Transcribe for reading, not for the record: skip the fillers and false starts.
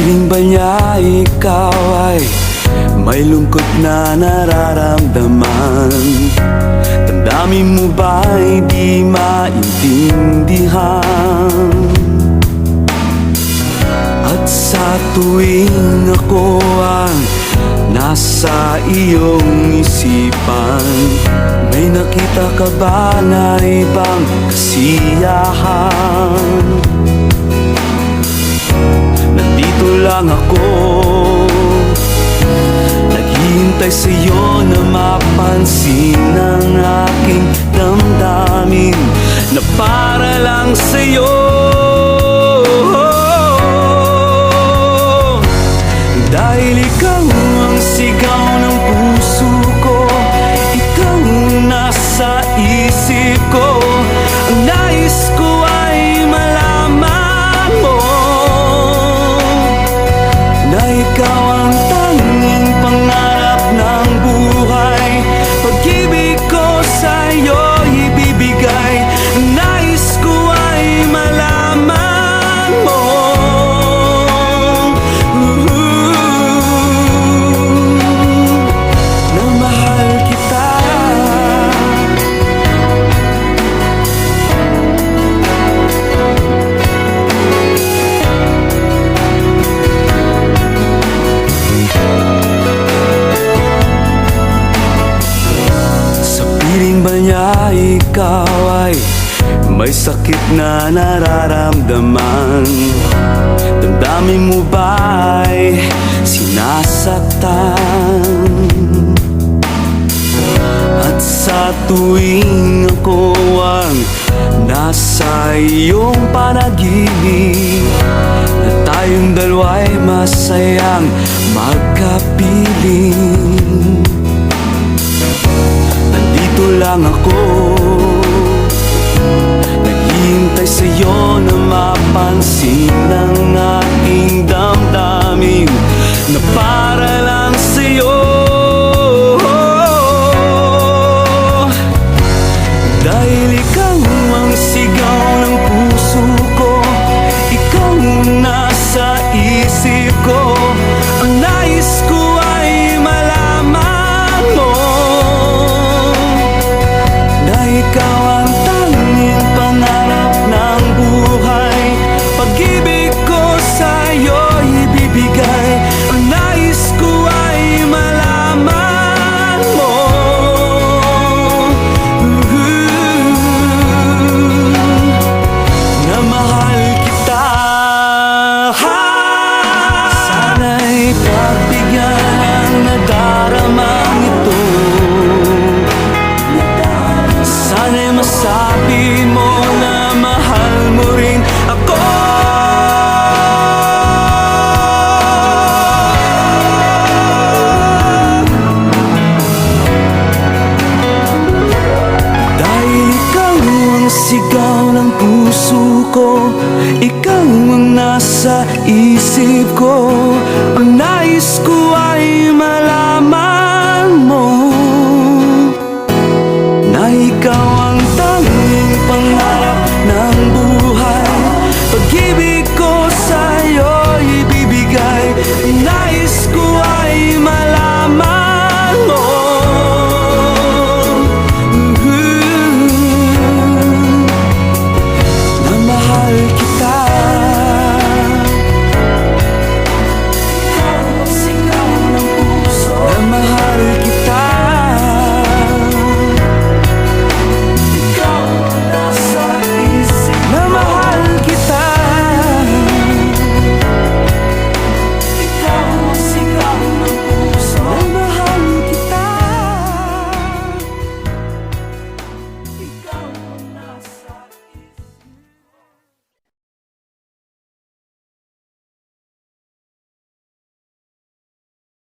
piling ba niya ikaw ay may lungkot na nararamdaman? Damdamin mo ba'y di maintindihan? At sa tuwing ako ang nasa iyong isipan, may nakita ka ba na ibang kasiyahan? Nandito lang ako, naghihintay sa'yo na mapansin ang aking damdamin na para lang sa'yo. Dahil ikaw ang sigaw ng puso ko, ikaw ang nasa isip ko. Ang nais ko ay malaman mo na ikaw ang tanging pangarap ng buhay. Pag-ibig ko sa'yo ibibigay. Ang nais ko ay malaman mo na mahal kita. Sa piling ba niya ikaw ay may sakit na nararamdaman? Damdamin mo ba'y sinasaktan? At sa tuwing ako ang nasa iyong panaginip, na tayong dalawa'y masayang magkapiling. Nandito lang ako, naghihintay sa'yo na mapansin ang aking damdamin na para lang sa'yo. Dahil ikaw ang sigaw ng puso ko, ikaw ang nasa isip ko. Ang nais ko ay malaman mo na ikaw ang tanging pangarap ng buhay. Pag-ibig ko sa'yo ibibigay. Ang nais ko ay malaman mo na mahal kita. Sana'y pagbigyan ang nadaramang ito. Sana'y masabi mo na mahal mo rin ako. Dahil ikaw ang sigaw ng puso ko, ikaw ang nasa isip ko. Ang nais ko ay malaman